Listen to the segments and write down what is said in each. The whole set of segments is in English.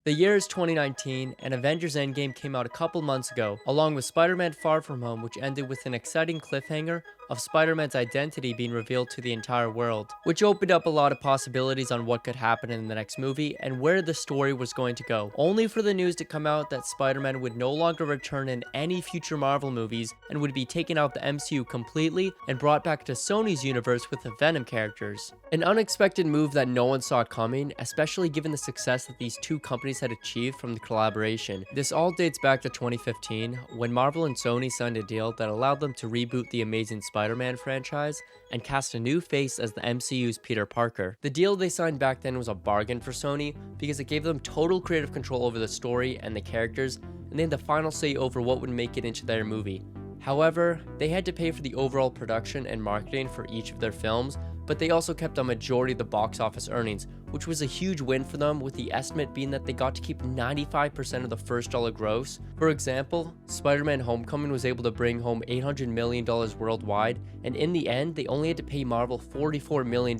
The year is 2019, and Avengers Endgame came out a couple months ago, along with Spider-Man Far From Home, which ended with an exciting cliffhanger of Spider-Man's identity being revealed to the entire world, which opened up a lot of possibilities on what could happen in the next movie and where the story was going to go, only for the news to come out that Spider-Man would no longer return in any future Marvel movies and would be taken out of the MCU completely and brought back to Sony's universe with the Venom characters. An unexpected move that no one saw coming, especially given the success that these two companies had achieved from the collaboration. This all dates back to 2015, when Marvel and Sony signed a deal that allowed them to reboot the Amazing Spider-Man franchise and cast a new face as the MCU's Peter Parker. The deal they signed back then was a bargain for Sony because it gave them total creative control over the story and the characters, and they had the final say over what would make it into their movie. However, they had to pay for the overall production and marketing for each of their films, but they also kept a majority of the box office earnings, which was a huge win for them, with the estimate being that they got to keep 95% of the first dollar gross. For example, Spider-Man Homecoming was able to bring home $800 million worldwide, and in the end, they only had to pay Marvel $44 million.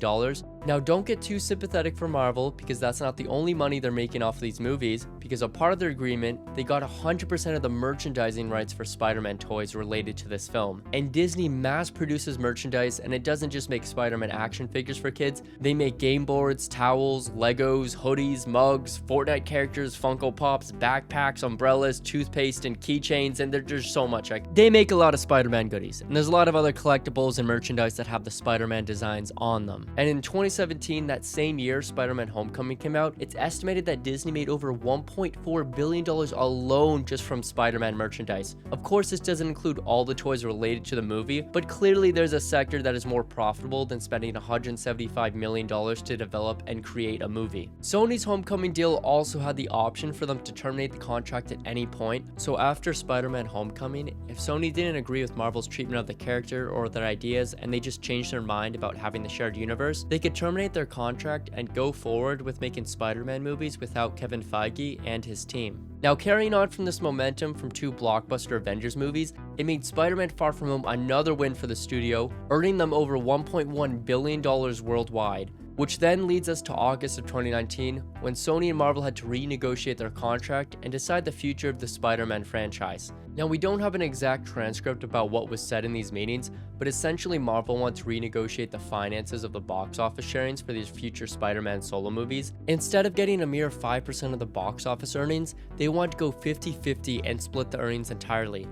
Now, don't get too sympathetic for Marvel, because that's not the only money they're making off of these movies, because a part of their agreement, they got 100% of the merchandising rights for Spider-Man toys related to this film. And Disney mass produces merchandise, and it doesn't just make Spider-Man action figures for kids, they make game boards, towels, Legos, hoodies, mugs, Fortnite characters, Funko Pops, backpacks, umbrellas, toothpaste, and keychains, and there's so much. They make a lot of Spider-Man goodies, and there's a lot of other collectibles and merchandise that have the Spider-Man designs on them. And in 2017, that same year Spider-Man Homecoming came out, it's estimated that Disney made over $1.4 billion alone just from Spider-Man merchandise. Of course, this doesn't include all the toys related to the movie, but clearly there's a sector that is more profitable than spending $175 million to develop and create a movie. Sony's Homecoming deal also had the option for them to terminate the contract at any point, so after Spider-Man Homecoming, if Sony didn't agree with Marvel's treatment of the character or their ideas and they just changed their mind about having the shared universe, they could terminate their contract and go forward with making Spider-Man movies without Kevin Feige and his team. Now, carrying on from this momentum from two blockbuster Avengers movies, it made Spider-Man Far From Home another win for the studio, earning them over $1.1 billion worldwide, which then leads us to August of 2019, when Sony and Marvel had to renegotiate their contract and decide the future of the Spider-Man franchise. Now, we don't have an exact transcript about what was said in these meetings, but essentially Marvel wants to renegotiate the finances of the box office sharings for these future Spider-Man solo movies. Instead of getting a mere 5% of the box office earnings, they want to go 50-50 and split the earnings entirely.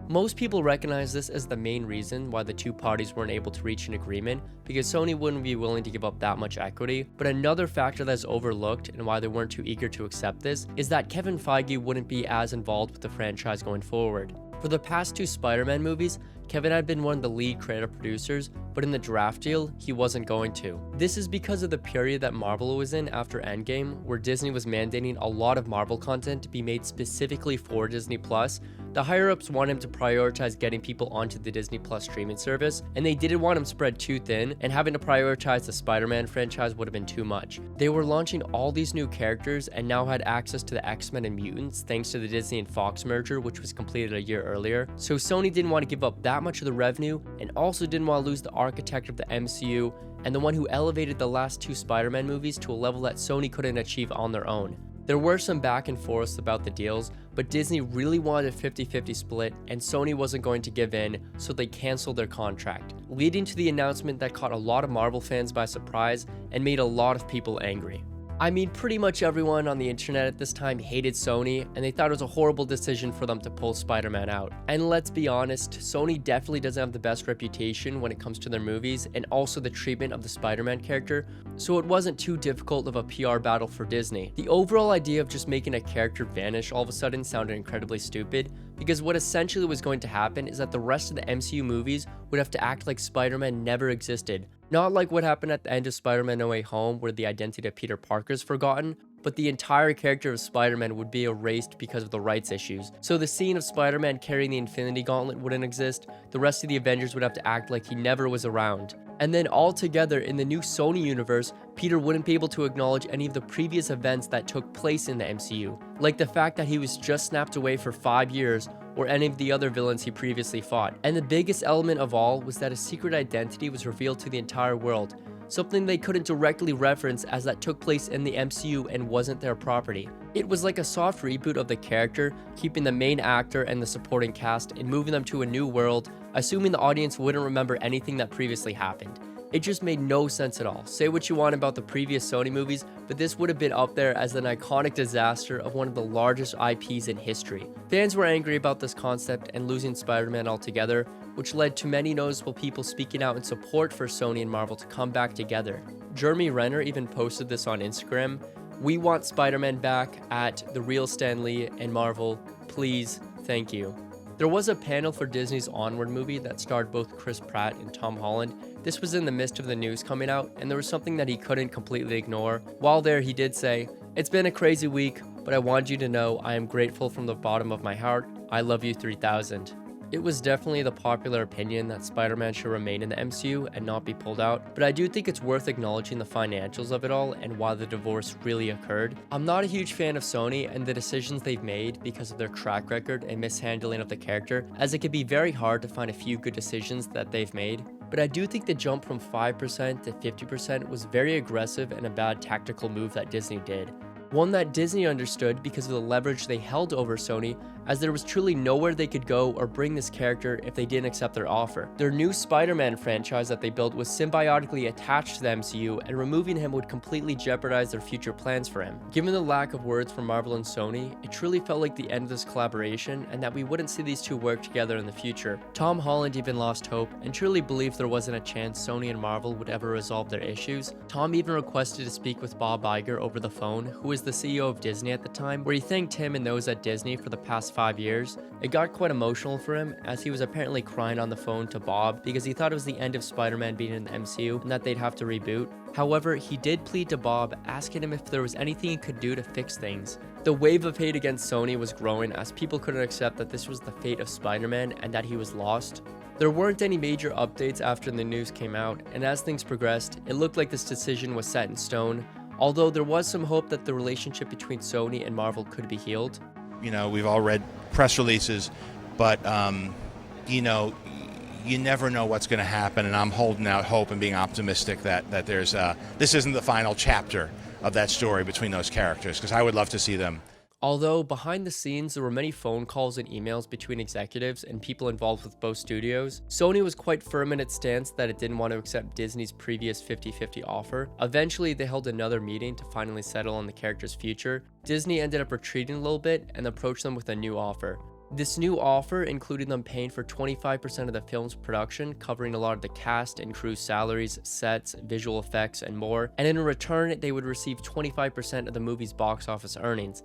Most people recognize this as the main reason why the two parties weren't able to reach an agreement, because Sony wouldn't be willing to give up that much equity. But another factor that's overlooked and why they weren't too eager to accept this is that Kevin Feige wouldn't be as involved with the franchise going forward. For the past two Spider-Man movies, Kevin had been one of the lead creative producers, but in the draft deal, he wasn't going to. This is because of the period that Marvel was in after Endgame, where Disney was mandating a lot of Marvel content to be made specifically for Disney+. The higher-ups want him to prioritize getting people onto the Disney Plus streaming service, and they didn't want him spread too thin, and having to prioritize the Spider-Man franchise would have been too much. They were launching all these new characters and now had access to the X-Men and Mutants thanks to the Disney and Fox merger, which was completed a year earlier. So Sony didn't want to give up that much of the revenue, and also didn't want to lose the architect of the MCU and the one who elevated the last two Spider-Man movies to a level that Sony couldn't achieve on their own. There were some back and forths about the deals, but Disney really wanted a 50-50 split, and Sony wasn't going to give in, so they canceled their contract, leading to the announcement that caught a lot of Marvel fans by surprise and made a lot of people angry. I mean, pretty much everyone on the internet at this time hated Sony, and they thought it was a horrible decision for them to pull Spider-Man out. And let's be honest, Sony definitely doesn't have the best reputation when it comes to their movies, and also the treatment of the Spider-Man character, so it wasn't too difficult of a PR battle for Disney. The overall idea of just making a character vanish all of a sudden sounded incredibly stupid, because what essentially was going to happen is that the rest of the MCU movies would have to act like Spider-Man never existed. Not like what happened at the end of Spider-Man No Way Home, where the identity of Peter Parker is forgotten, but the entire character of Spider-Man would be erased because of the rights issues. So the scene of Spider-Man carrying the Infinity Gauntlet wouldn't exist, the rest of the Avengers would have to act like he never was around. And then altogether, in the new Sony universe, Peter wouldn't be able to acknowledge any of the previous events that took place in the MCU, like the fact that he was just snapped away for 5 years, or any of the other villains he previously fought. And the biggest element of all was that a secret identity was revealed to the entire world. something they couldn't directly reference as that took place in the MCU and wasn't their property. It was like a soft reboot of the character, keeping the main actor and the supporting cast and moving them to a new world, assuming the audience wouldn't remember anything that previously happened. It just made no sense at all. Say what you want about the previous Sony movies, but this would have been up there as an iconic disaster of one of the largest IPs in history. Fans were angry about this concept and losing Spider-Man altogether, which led to many noticeable people speaking out in support for Sony and Marvel to come back together. Jeremy Renner even posted this on Instagram. "We want Spider-Man back at The Real Stan Lee and Marvel. Please, thank you." There was a panel for Disney's Onward movie that starred both Chris Pratt and Tom Holland. This was in the midst of the news coming out, and there was something that he couldn't completely ignore. While there, he did say, "It's been a crazy week, but I want you to know I am grateful from the bottom of my heart. I love you 3000. It was definitely the popular opinion that Spider-Man should remain in the MCU and not be pulled out, but I do think it's worth acknowledging the financials of it all and why the divorce really occurred. I'm not a huge fan of Sony and the decisions they've made because of their track record and mishandling of the character, as it can be very hard to find a few good decisions that they've made. But I do think the jump from 5% to 50% was very aggressive and a bad tactical move that Disney did. One that Disney understood because of the leverage they held over Sony, as there was truly nowhere they could go or bring this character if they didn't accept their offer. Their new Spider-Man franchise that they built was symbiotically attached to the MCU, and removing him would completely jeopardize their future plans for him. Given the lack of words from Marvel and Sony, it truly felt like the end of this collaboration and that we wouldn't see these two work together in the future. Tom Holland even lost hope and truly believed there wasn't a chance Sony and Marvel would ever resolve their issues. Tom even requested to speak with Bob Iger over the phone, who was the CEO of Disney at the time, where he thanked him and those at Disney for the past 5 years. It got quite emotional for him, as he was apparently crying on the phone to Bob because he thought it was the end of Spider-Man being in the MCU and that they'd have to reboot. However, he did plead to Bob, asking him if there was anything he could do to fix things. The wave of hate against Sony was growing as people couldn't accept that this was the fate of Spider-Man and that he was lost. There weren't any major updates after the news came out, and as things progressed, it looked like this decision was set in stone, although there was some hope that the relationship between Sony and Marvel could be healed. You know, we've all read press releases, but, you know, you never know what's going to happen, and I'm holding out hope and being optimistic that there's this isn't the final chapter of that story between those characters, because I would love to see them. Although behind the scenes there were many phone calls and emails between executives and people involved with both studios, Sony was quite firm in its stance that it didn't want to accept Disney's previous 50-50 offer. Eventually they held another meeting to finally settle on the character's future. Disney ended up retreating a little bit and approached them with a new offer. This new offer included them paying for 25% of the film's production, covering a lot of the cast and crew salaries, sets, visual effects, and more, and in return they would receive 25% of the movie's box office earnings.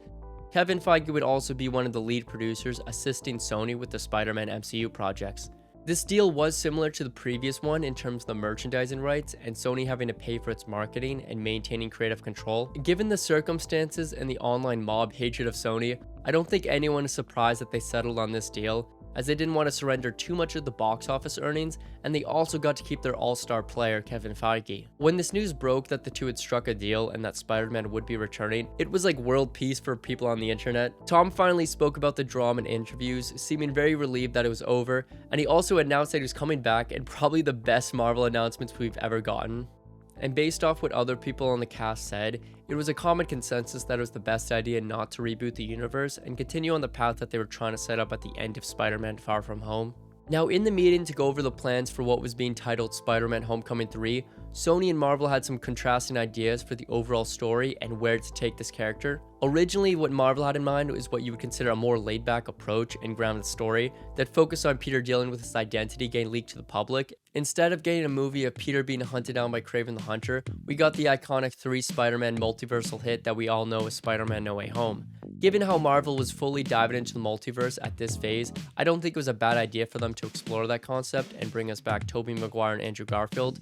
Kevin Feige would also be one of the lead producers, assisting Sony with the Spider-Man MCU projects. This deal was similar to the previous one in terms of the merchandising rights and Sony having to pay for its marketing and maintaining creative control. Given the circumstances and the online mob hatred of Sony, I don't think anyone is surprised that they settled on this deal, as they didn't want to surrender too much of the box office earnings, and they also got to keep their all-star player Kevin Feige. When this news broke that the two had struck a deal and that Spider-Man would be returning, it was like world peace for people on the internet. Tom finally spoke about the drama in interviews, seeming very relieved that it was over, and he also announced that he was coming back in probably the best Marvel announcements we've ever gotten. And based off what other people on the cast said, it was a common consensus that it was the best idea not to reboot the universe and continue on the path that they were trying to set up at the end of Spider-Man Far From Home. Now, in the meeting to go over the plans for what was being titled Spider-Man Homecoming 3, Sony and Marvel had some contrasting ideas for the overall story and where to take this character. Originally, what Marvel had in mind was what you would consider a more laid-back approach and grounded story that focused on Peter dealing with his identity getting leaked to the public. Instead of getting a movie of Peter being hunted down by Kraven the Hunter, we got the iconic 3 Spider-Man multiversal hit that we all know as Spider-Man No Way Home. Given how Marvel was fully diving into the multiverse at this phase, I don't think it was a bad idea for them to explore that concept and bring us back Tobey Maguire and Andrew Garfield.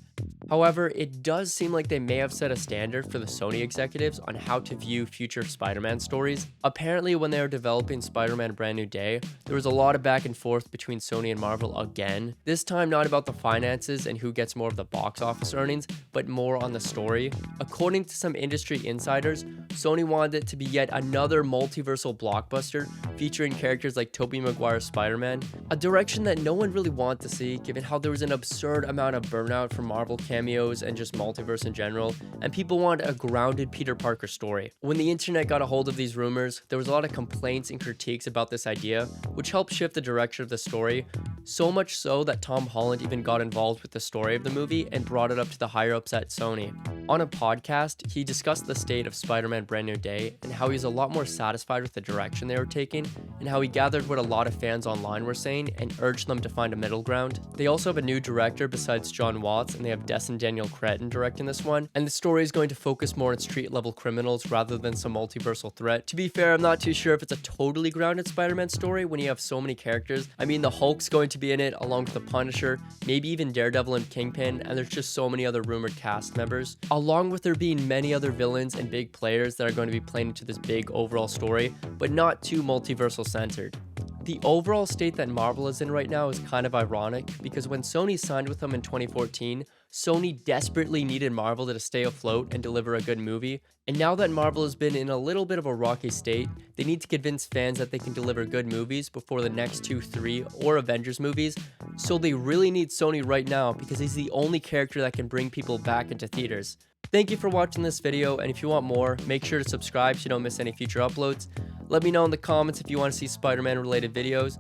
However, it does seem like they may have set a standard for the Sony executives on how to view future Spider-Man stories. Apparently, when they were developing Spider-Man Brand New Day, there was a lot of back and forth between Sony and Marvel again. This time not about the finances and who gets more of the box office earnings, but more on the story. According to some industry insiders, Sony wanted it to be yet another multiversal blockbuster featuring characters like Tobey Maguire's Spider-Man, a direction that no one really wanted to see given how there was an absurd amount of burnout from Marvel cameos and just multiverse in general, and people wanted a grounded Peter Parker story. When the internet got a hold of these rumors, there was a lot of complaints and critiques about this idea, which helped shift the direction of the story, so much so that Tom Holland even got involved with the story of the movie and brought it up to the higher-ups at Sony. On a podcast, he discussed the state of Spider-Man Brand New Day and how he's a lot more satisfied with the direction they were taking, and how he gathered what a lot of fans online were saying and urged them to find a middle ground. They also have a new director besides John Watts, and they have Des and Daniel Cretton directing this one, and the story is going to focus more on street-level criminals rather than some multiversal threat. To be fair, I'm not too sure if it's a totally grounded Spider-Man story when you have so many characters. I mean, the Hulk's going to be in it along with the Punisher, maybe even Daredevil and Kingpin, and there's just so many other rumored cast members, along with there being many other villains and big players that are going to be playing into this big overall story, but not too multiversal centered. The overall state that Marvel is in right now is kind of ironic because when Sony signed with them in 2014, Sony desperately needed Marvel to stay afloat and deliver a good movie, and now that Marvel has been in a little bit of a rocky state, they need to convince fans that they can deliver good movies before the next 2, 3, or Avengers movies, so they really need Sony right now because he's the only character that can bring people back into theaters. Thank you for watching this video, and if you want more, make sure to subscribe so you don't miss any future uploads. Let me know in the comments if you want to see Spider-Man related videos.